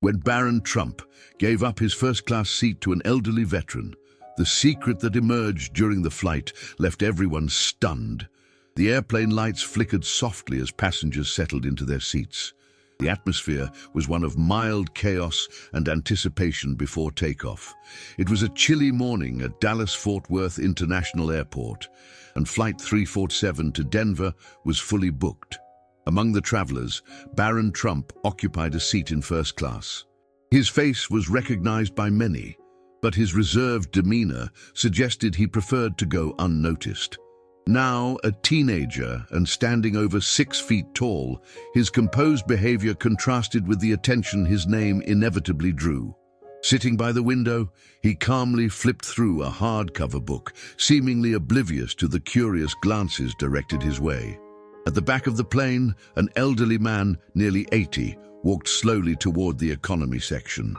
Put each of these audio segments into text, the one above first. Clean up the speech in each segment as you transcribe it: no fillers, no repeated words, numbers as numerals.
when Barron Trump gave up his first-class seat to an elderly veteran. The secret that emerged during the flight left everyone stunned. The airplane lights flickered softly as passengers settled into their seats. The atmosphere was one of mild chaos and anticipation before takeoff. It was a chilly morning at Dallas-Fort Worth International Airport, and Flight 347 to Denver was fully booked. Among the travelers, Barron Trump occupied a seat in first class. His face was recognized by many, but his reserved demeanor suggested he preferred to go unnoticed. Now a teenager and standing over 6 feet tall, his composed behavior contrasted with the attention his name inevitably drew. Sitting by the window, he calmly flipped through a hardcover book, seemingly oblivious to the curious glances directed his way. At the back of the plane, an elderly man, nearly 80, walked slowly toward the economy section.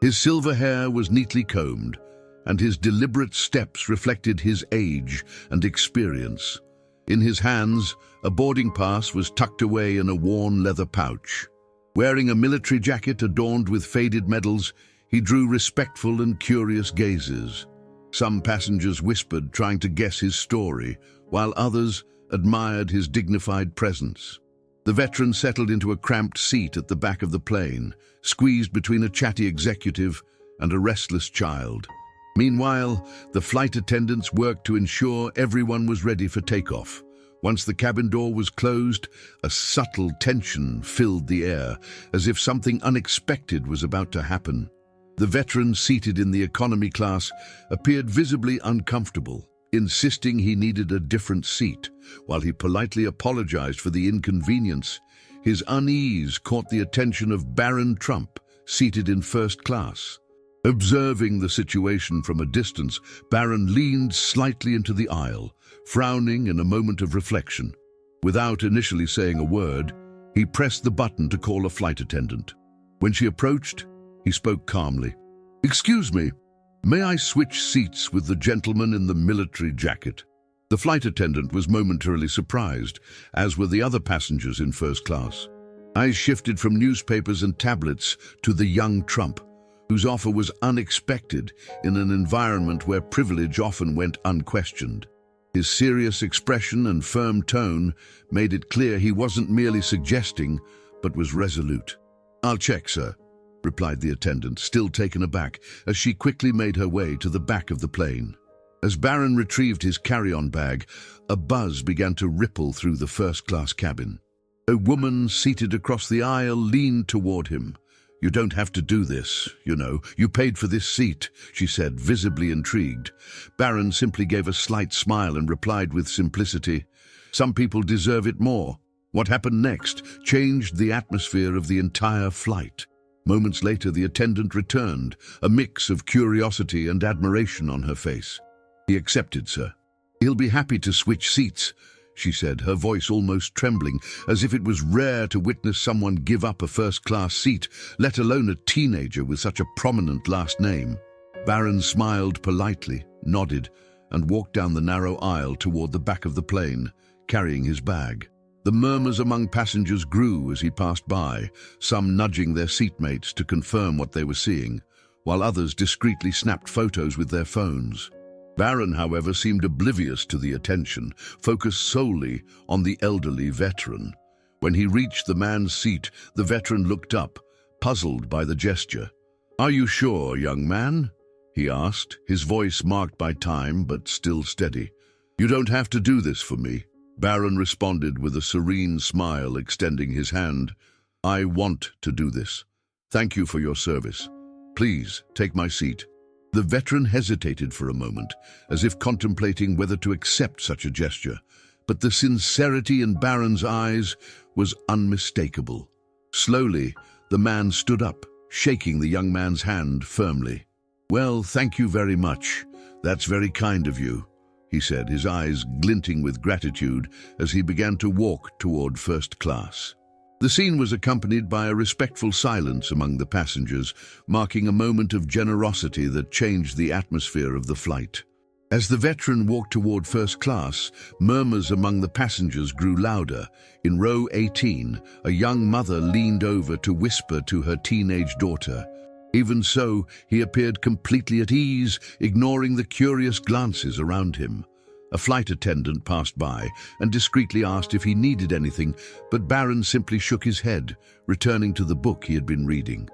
His silver hair was neatly combed, and his deliberate steps reflected his age and experience. In his hands, a boarding pass was tucked away in a worn leather pouch. Wearing a military jacket adorned with faded medals, he drew respectful and curious gazes. Some passengers whispered, trying to guess his story, while others admired his dignified presence. The veteran settled into a cramped seat at the back of the plane, squeezed between a chatty executive and a restless child. Meanwhile, the flight attendants worked to ensure everyone was ready for takeoff. Once the cabin door was closed, a subtle tension filled the air, as if something unexpected was about to happen. The veteran seated in the economy class appeared visibly uncomfortable, insisting he needed a different seat. While he politely apologized for the inconvenience, his unease caught the attention of Barron Trump, seated in first class. Observing the situation from a distance, Barron leaned slightly into the aisle, frowning in a moment of reflection. Without initially saying a word, he pressed the button to call a flight attendant. When she approached, he spoke calmly. "Excuse me, may I switch seats with the gentleman in the military jacket?" The flight attendant was momentarily surprised, as were the other passengers in first class. Eyes shifted from newspapers and tablets to the young Trump, whose offer was unexpected in an environment where privilege often went unquestioned. His serious expression and firm tone made it clear he wasn't merely suggesting, but was resolute. "I'll check, sir," replied the attendant, still taken aback, as she quickly made her way to the back of the plane. As Barron retrieved his carry-on bag, a buzz began to ripple through the first-class cabin. A woman seated across the aisle leaned toward him. "You don't have to do this, you know. You paid for this seat," she said, visibly intrigued. Barron simply gave a slight smile and replied with simplicity, "Some people deserve it more." What happened next changed the atmosphere of the entire flight. Moments later, the attendant returned, a mix of curiosity and admiration on her face. "He accepted, sir. He'll be happy to switch seats," she said, her voice almost trembling, as if it was rare to witness someone give up a first-class seat, let alone a teenager with such a prominent last name. Barron smiled politely, nodded, and walked down the narrow aisle toward the back of the plane, carrying his bag. The murmurs among passengers grew as he passed by, some nudging their seatmates to confirm what they were seeing, while others discreetly snapped photos with their phones. Barron, however, seemed oblivious to the attention, focused solely on the elderly veteran. When he reached the man's seat, the veteran looked up, puzzled by the gesture. "Are you sure, young man?" he asked, his voice marked by time but still steady. "You don't have to do this for me," Barron responded with a serene smile, extending his hand. "I want to do this. Thank you for your service. Please take my seat." The veteran hesitated for a moment, as if contemplating whether to accept such a gesture, but the sincerity in Barron's eyes was unmistakable. Slowly, the man stood up, shaking the young man's hand firmly. "Well, thank you very much. That's very kind of you," he said, his eyes glinting with gratitude as he began to walk toward first class. The scene was accompanied by a respectful silence among the passengers, marking a moment of generosity that changed the atmosphere of the flight. As the veteran walked toward first class, murmurs among the passengers grew louder. In row 18, a young mother leaned over to whisper to her teenage daughter. Even so, he appeared completely at ease, ignoring the curious glances around him. A flight attendant passed by and discreetly asked if he needed anything, but Barron simply shook his head, returning to the book he had been reading.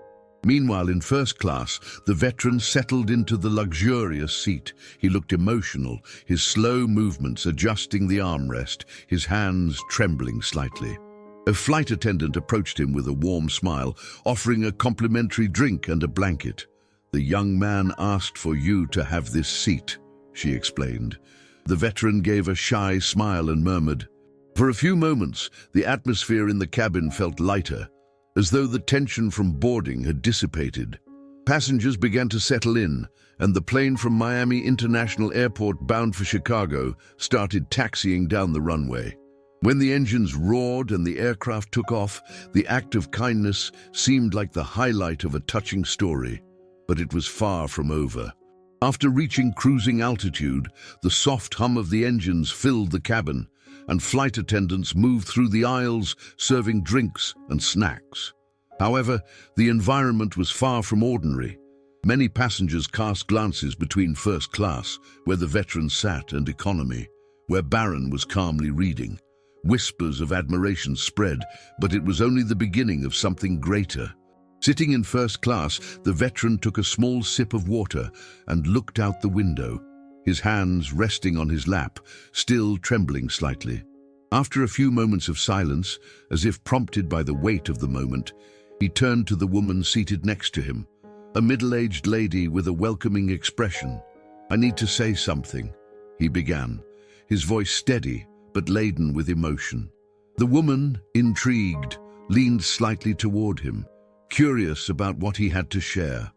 Meanwhile, in first class, the veteran settled into the luxurious seat. He looked emotional, his slow movements adjusting the armrest, his hands trembling slightly. A flight attendant approached him with a warm smile, offering a complimentary drink and a blanket. "The young man asked for you to have this seat," she explained. The veteran gave a shy smile and murmured. For a few moments, the atmosphere in the cabin felt lighter, as though the tension from boarding had dissipated. Passengers began to settle in, and the plane from Miami International Airport bound for Chicago started taxiing down the runway. When the engines roared and the aircraft took off, the act of kindness seemed like the highlight of a touching story, but it was far from over. After reaching cruising altitude, the soft hum of the engines filled the cabin, and flight attendants moved through the aisles serving drinks and snacks. However, the environment was far from ordinary. Many passengers cast glances between first class, where the veteran sat, and economy, where Barron was calmly reading. Whispers of admiration spread, but it was only the beginning of something greater. Sitting in first class, the veteran took a small sip of water and looked out the window, his hands resting on his lap, still trembling slightly. After a few moments of silence, as if prompted by the weight of the moment, he turned to the woman seated next to him, a middle-aged lady with a welcoming expression. "I need to say something," he began, his voice steady but laden with emotion. The woman, intrigued, leaned slightly toward him, curious about what he had to share.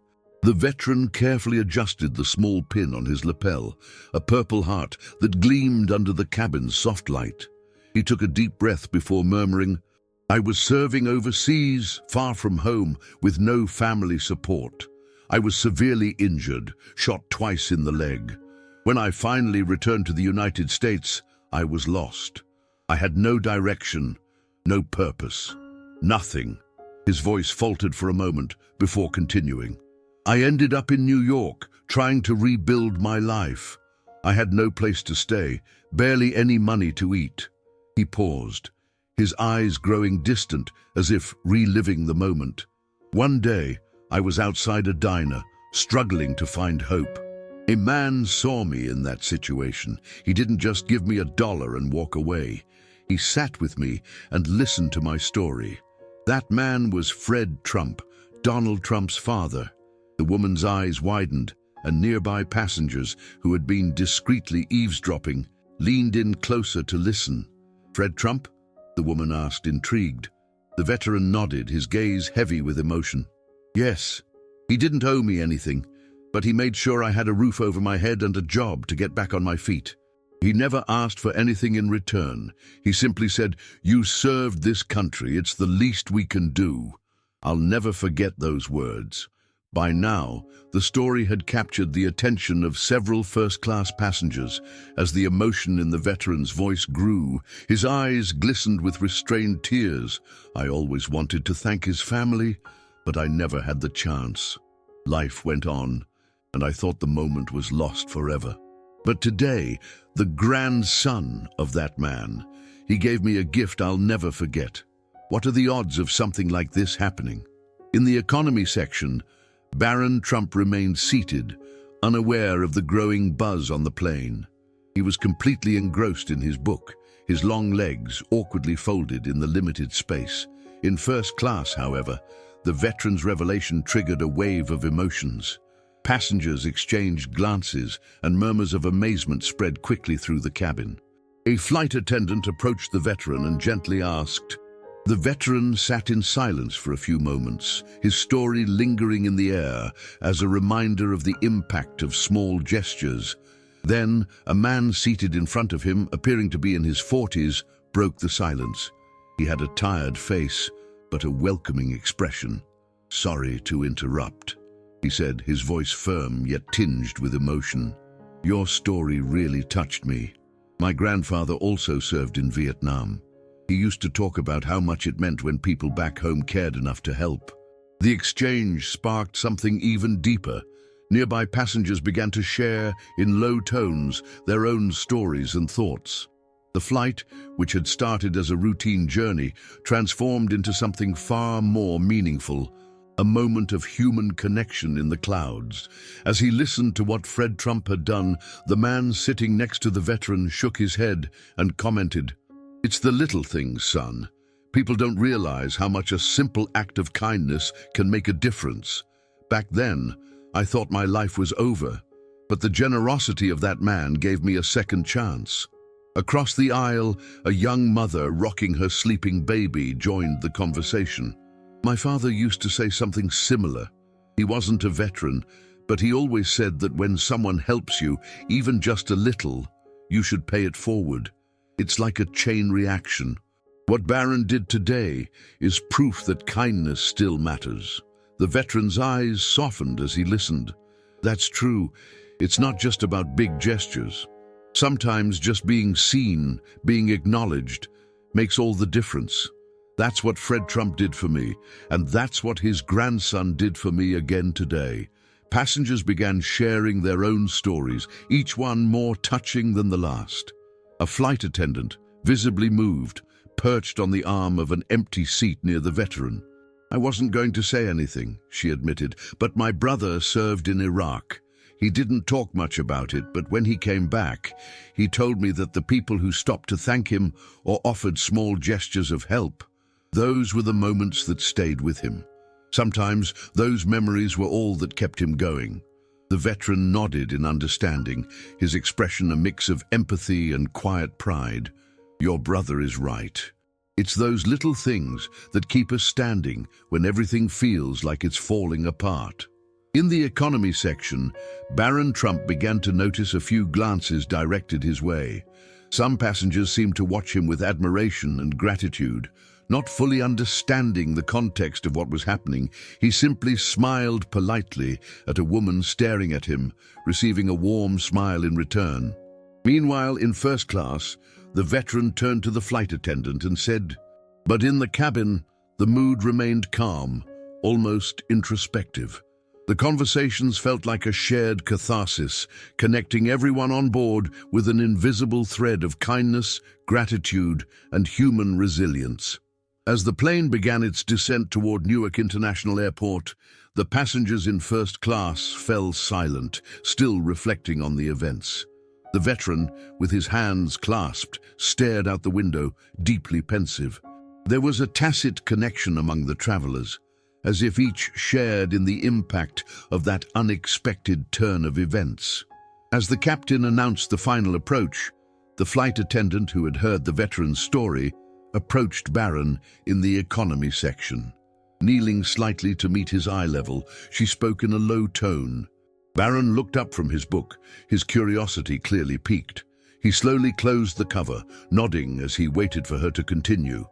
The veteran carefully adjusted the small pin on his lapel, a purple heart that gleamed under the cabin's soft light. He took a deep breath before murmuring, "I was serving overseas, far from home, with no family support. I was severely injured, shot twice in the leg. When I finally returned to the United States, I was lost. I had no direction, no purpose, nothing." His voice faltered for a moment before continuing. "I ended up in New York, trying to rebuild my life. I had no place to stay, barely any money to eat." He paused, his eyes growing distant as if reliving the moment. "One day, I was outside a diner, struggling to find hope. A man saw me in that situation. He didn't just give me $1 and walk away. He sat with me and listened to my story. That man was Fred Trump, Donald Trump's father." The woman's eyes widened, and nearby passengers, who had been discreetly eavesdropping, leaned in closer to listen. "Fred Trump?" the woman asked, intrigued. The veteran nodded, his gaze heavy with emotion. "Yes. He didn't owe me anything, but he made sure I had a roof over my head and a job to get back on my feet. He never asked for anything in return. He simply said, 'You served this country, it's the least we can do.' I'll never forget those words." By now, the story had captured the attention of several first-class passengers. As the emotion in the veteran's voice grew, his eyes glistened with restrained tears. "I always wanted to thank his family, but I never had the chance. Life went on, and I thought the moment was lost forever. But today, the grandson of that man, he gave me a gift I'll never forget. What are the odds of something like this happening?" In the economy section, Barron Trump remained seated, unaware of the growing buzz on the plane. He was completely engrossed in his book, his long legs awkwardly folded in the limited space. In first class, however, the veteran's revelation triggered a wave of emotions. Passengers exchanged glances, and murmurs of amazement spread quickly through the cabin. A flight attendant approached the veteran and gently asked. The veteran sat in silence for a few moments, his story lingering in the air as a reminder of the impact of small gestures. Then, a man seated in front of him, appearing to be in his 40s, broke the silence. He had a tired face, but a welcoming expression. "Sorry to interrupt," he said, his voice firm yet tinged with emotion. Your story really touched me. My grandfather also served in Vietnam. He used to talk about how much it meant when people back home cared enough to help. The exchange sparked something even deeper. Nearby passengers began to share, in low tones, their own stories and thoughts. The flight, which had started as a routine journey, transformed into something far more meaningful, a moment of human connection in the clouds. As he listened to what Fred Trump had done, the man sitting next to the veteran shook his head and commented, "It's the little things, son. People don't realize how much a simple act of kindness can make a difference. Back then, I thought my life was over, but the generosity of that man gave me a second chance." Across the aisle, a young mother rocking her sleeping baby joined the conversation. "My father used to say something similar. He wasn't a veteran, but he always said that when someone helps you, even just a little, you should pay it forward. It's like a chain reaction." What Barron did today is proof that kindness still matters. The veteran's eyes softened as he listened. That's true. It's not just about big gestures. Sometimes just being seen, being acknowledged, makes all the difference. That's what Fred Trump did for me, and that's what his grandson did for me again today. Passengers began sharing their own stories, each one more touching than the last. A flight attendant, visibly moved, perched on the arm of an empty seat near the veteran. "I wasn't going to say anything," she admitted, "but my brother served in Iraq. He didn't talk much about it, but when he came back, he told me that the people who stopped to thank him or offered small gestures of help, those were the moments that stayed with him. Sometimes those memories were all that kept him going." The veteran nodded in understanding, his expression a mix of empathy and quiet pride. "Your brother is right. It's those little things that keep us standing when everything feels like it's falling apart." In the economy section, Barron Trump began to notice a few glances directed his way. Some passengers seemed to watch him with admiration and gratitude. Not fully understanding the context of what was happening, he simply smiled politely at a woman staring at him, receiving a warm smile in return. Meanwhile, in first class, the veteran turned to the flight attendant and said, but in the cabin, the mood remained calm, almost introspective. The conversations felt like a shared catharsis, connecting everyone on board with an invisible thread of kindness, gratitude, and human resilience. As the plane began its descent toward Newark International Airport, the passengers in first class fell silent, still reflecting on the events. The veteran, with his hands clasped, stared out the window, deeply pensive. There was a tacit connection among the travelers, as if each shared in the impact of that unexpected turn of events. As the captain announced the final approach, the flight attendant who had heard the veteran's story approached Barron in the economy section. Kneeling slightly to meet his eye level, she spoke in a low tone. Barron looked up from his book, his curiosity clearly piqued. He slowly closed the cover, nodding as he waited for her to continue.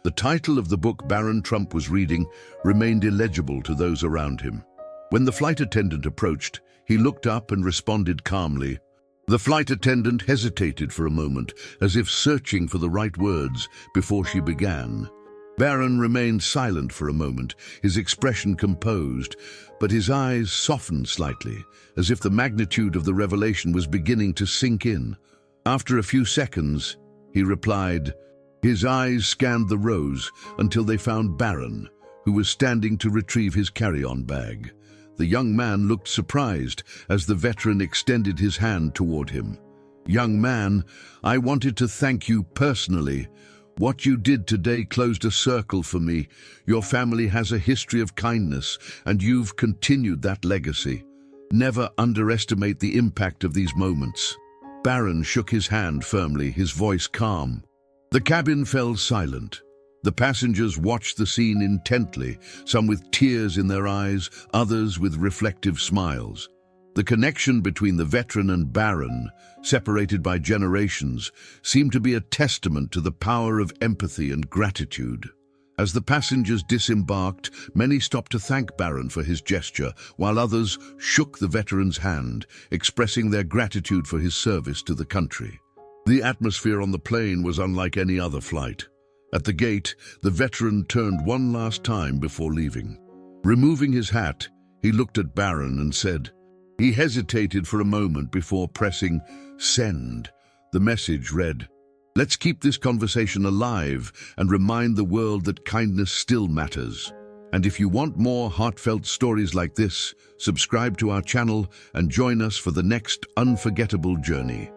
The title of the book Barron Trump was reading remained illegible to those around him. When the flight attendant approached, he looked up and responded calmly. The flight attendant hesitated for a moment, as if searching for the right words before she began. Barron remained silent for a moment, his expression composed, but his eyes softened slightly, as if the magnitude of the revelation was beginning to sink in. After a few seconds, he replied. His eyes scanned the rows until they found Barron, who was standing to retrieve his carry-on bag. The young man looked surprised as the veteran extended his hand toward him. "Young man, I wanted to thank you personally. What you did today closed a circle for me. Your family has a history of kindness, and you've continued that legacy. Never underestimate the impact of these moments." Barron shook his hand firmly, his voice calm. The cabin fell silent. The passengers watched the scene intently, some with tears in their eyes, others with reflective smiles. The connection between the veteran and Barron, separated by generations, seemed to be a testament to the power of empathy and gratitude. As the passengers disembarked, many stopped to thank Barron for his gesture, while others shook the veteran's hand, expressing their gratitude for his service to the country. The atmosphere on the plane was unlike any other flight. At the gate, the veteran turned one last time before leaving. Removing his hat, he looked at Barron and said, he hesitated for a moment before pressing send. The message read, "Let's keep this conversation alive and remind the world that kindness still matters. And if you want more heartfelt stories like this, subscribe to our channel and join us for the next unforgettable journey."